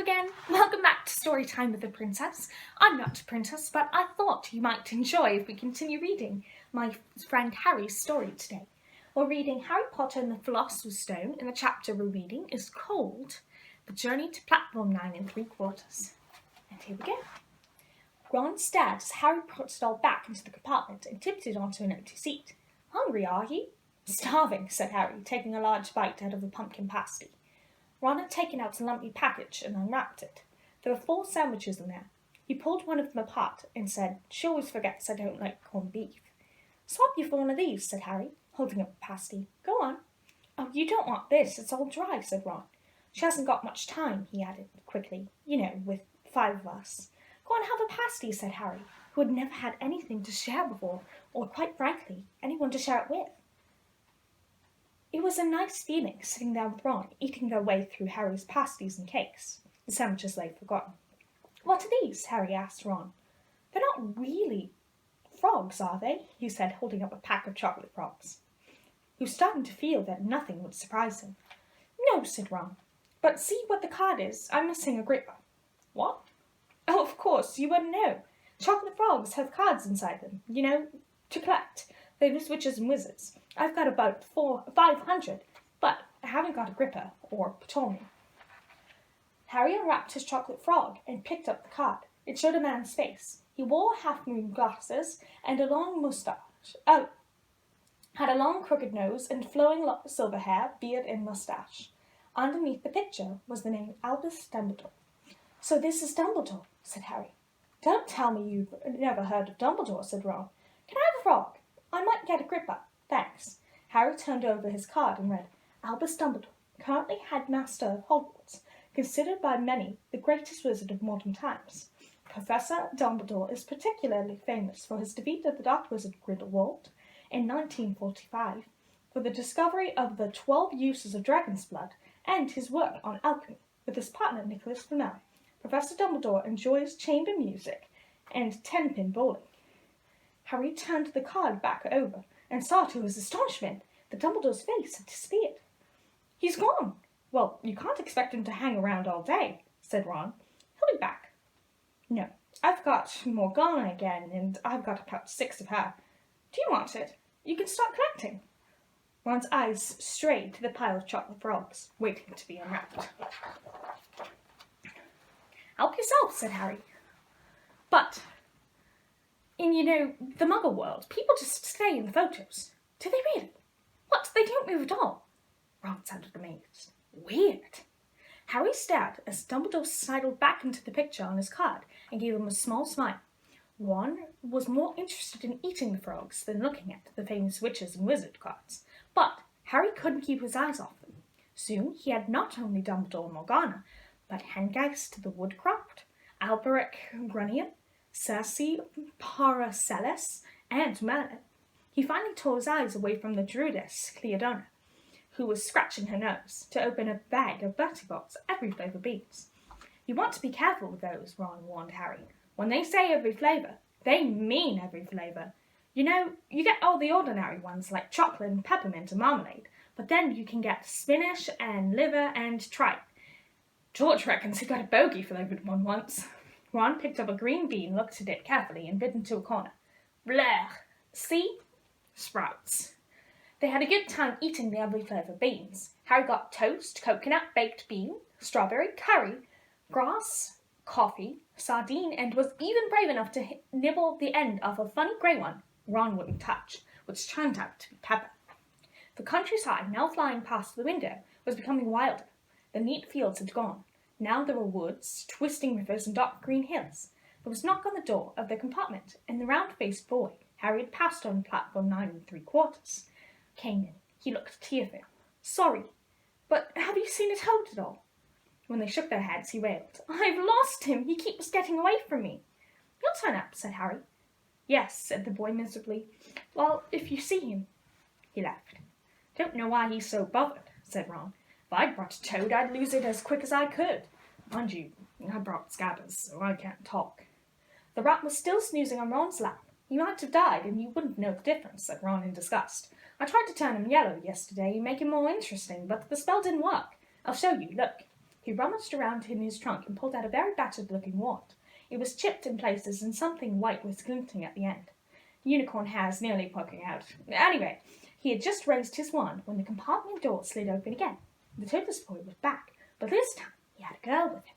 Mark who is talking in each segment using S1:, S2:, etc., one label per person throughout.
S1: Hello again, welcome back to Storytime with the Princess. I'm not a princess, but I thought you might enjoy if we continue reading my friend Harry's story today. We're reading Harry Potter and the Philosopher's Stone, and the chapter we're reading is called The Journey to Platform 9 3/4. And here we go. Ron stared as Harry put it all back into the compartment and tipped it onto an empty seat. Hungry, are you? Starving, said Harry, taking a large bite out of a pumpkin pasty. Ron had taken out a lumpy package and unwrapped it. There were 4 sandwiches in there. He pulled one of them apart and said, "She always forgets I don't like corned beef." "Swap you for one of these," said Harry, holding up a pasty. "Go on." "Oh, you don't want this. It's all dry," said Ron. "She hasn't got much time," he added quickly. "You know, with 5 of us." "Go and have a pasty," said Harry, who had never had anything to share before, or, quite frankly, anyone to share it with. It was a nice feeling sitting there with Ron, eating their way through Harry's pasties and cakes. The sandwiches lay forgotten. "What are these?" Harry asked Ron. "They're not really frogs, are they?" he said, holding up a pack of chocolate frogs. He was starting to feel that nothing would surprise him. "No," said Ron. "But see what the card is. I'm missing a gripper." "What?" "Oh, of course, you wouldn't know. Chocolate frogs have cards inside them, you know, to collect. Famous witches and wizards. I've got about 500, but I haven't got a gripper or Ptolemy." Harry unwrapped his chocolate frog and picked up the card. It showed a man's face. He wore half-moon glasses and a long moustache. Had a long crooked nose and flowing silver hair, beard and moustache. Underneath the picture was the name Albus Dumbledore. "So this is Dumbledore," said Harry. "Don't tell me you've never heard of Dumbledore," said Ron. "Can I have a frog? I might get a gripper. Thanks." Harry turned over his card and read, "Albus Dumbledore, currently headmaster of Hogwarts, considered by many the greatest wizard of modern times. Professor Dumbledore is particularly famous for his defeat of the Dark Wizard Grindelwald in 1945, for the discovery of the 12 uses of dragon's blood, and his work on alchemy with his partner Nicholas Flamel. Professor Dumbledore enjoys chamber music and 10-pin bowling." Harry turned the card back over and saw to his astonishment that Dumbledore's face had disappeared. "He's gone." "Well, you can't expect him to hang around all day," said Ron. "He'll be back." "No, I've got Morgana again, and I've got about 6 of her. Do you want it? You can start collecting." Ron's eyes strayed to the pile of chocolate frogs, waiting to be unwrapped. "Help yourself," said Harry. "But in, the Muggle world, people just stay in the photos. Do they really? What? They don't move at all?" Ron sounded amazed. "Weird." Harry stared as Dumbledore sidled back into the picture on his card and gave him a small smile. Ron was more interested in eating the frogs than looking at the famous witches and wizard cards, but Harry couldn't keep his eyes off them. Soon he had not only Dumbledore and Morgana, but Hengeist the Woodcraft, Alberic Grunion, Circe Paracelsus, and Merlin. He finally tore his eyes away from the druidess Cleodona, who was scratching her nose, to open a bag of Bertie Bott's every flavour beans. "You want to be careful with those," Ron warned Harry. "When they say every flavour, they mean every flavour. You get all the ordinary ones like chocolate and peppermint and marmalade, but then you can get spinach and liver and tripe. George reckons he got a bogey flavoured one once." Ron picked up a green bean, looked at it carefully, and bit into a corner. "Blech! See? Sprouts." They had a good time eating the every flavour beans. Harry got toast, coconut, baked bean, strawberry, curry, grass, coffee, sardine, and was even brave enough to nibble the end off a funny grey one Ron wouldn't touch, which turned out to be pepper. The countryside, now flying past the window, was becoming wilder. The neat fields had gone. Now there were woods, twisting rivers, and dark green hills. There was a knock on the door of their compartment, and the round-faced boy Harry had passed on platform 9 3/4 came in. He looked tearful. "Sorry, but have you seen a toad at all?" When they shook their heads, he wailed, "I've lost him! He keeps getting away from me." "He'll turn up," said Harry. "Yes," said the boy miserably. "Well, if you see him." He left. "Don't know why he's so bothered," said Ron. "If I'd brought a toad, I'd lose it as quick as I could. Mind you, I brought Scabbers, so I can't talk." The rat was still snoozing on Ron's lap. "He might have died, and you wouldn't know the difference," said Ron in disgust. "I tried to turn him yellow yesterday and make him more interesting, but the spell didn't work. I'll show you, look." He rummaged around in his trunk and pulled out a very battered-looking wand. It was chipped in places and something white was glinting at the end. Unicorn hairs nearly poking out. Anyway, he had just raised his wand when the compartment door slid open again. The toothless boy was back, but this time he had a girl with him.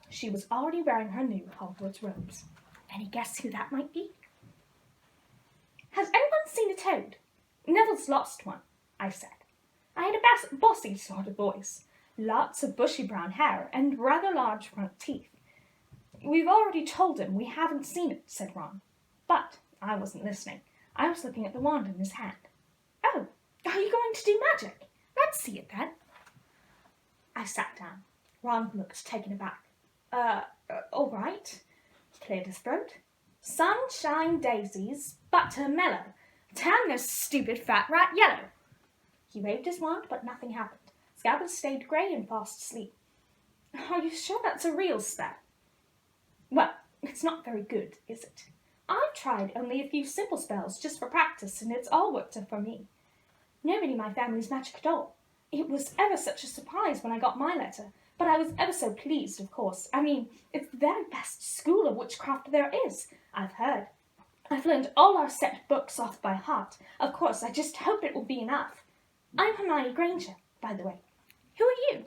S1: She was already wearing her new Hogwarts robes. Any guess who that might be? Has anyone seen a toad? Neville's lost one, I said. I had a bossy sort of voice, lots of bushy brown hair, and rather large front teeth. We've already told him we haven't seen it, said Ron. But I wasn't listening. I was looking at the wand in his hand. Oh, are you going to do magic? Let's see it then. I sat down. Ron looked taken aback. All right. He cleared his throat. Sunshine daisies, butter mellow. Turn this stupid fat rat yellow. He waved his wand, but nothing happened. Scabbers stayed grey and fast asleep. Are you sure that's a real spell? Well, it's not very good, is it? I've tried only a few simple spells just for practice, and it's all worked for me. Nobody in my family's magic at all. It was ever such a surprise when I got my letter, but I was ever so pleased, of course. I mean, it's the very best school of witchcraft there is, I've heard. I've learned all our set books off by heart. Of course, I just hope it will be enough. I'm Hermione Granger, by the way. Who are you?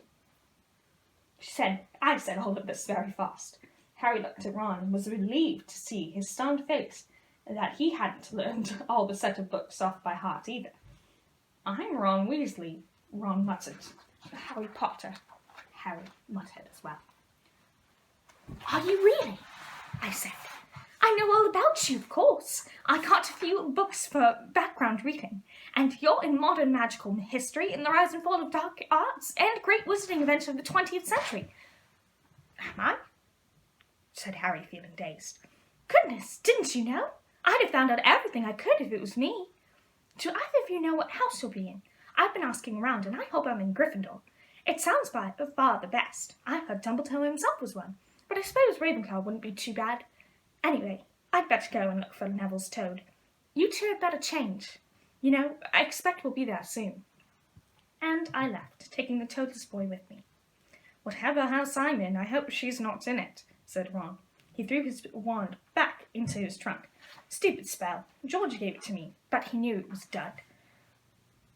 S1: I said all of this very fast. Harry looked at Ron and was relieved to see his stunned face, that he hadn't learned all the set of books off by heart either. I'm Ron Weasley, Ron muttered. Harry Potter, Harry muttered as well. Are you really? I said. I know all about you, of course. I got a few books for background reading, and you're in modern magical history, in the rise and fall of dark arts, and great wizarding events of the 20th century. Am I? Said Harry, feeling dazed. Goodness, didn't you know? I'd have found out everything I could if it was me. Do either of you know what house you'll be in? I've been asking around, and I hope I'm in Gryffindor. It sounds by far the best. I heard Dumbledore himself was one, but I suppose Ravenclaw wouldn't be too bad. Anyway, I'd better go and look for Neville's toad. You two had better change. You know, I expect we'll be there soon. And I left, taking the toadless boy with me. Whatever house I'm in, I hope she's not in it, said Ron. He threw his wand back into his trunk. Stupid spell. George gave it to me, but he knew it was dud.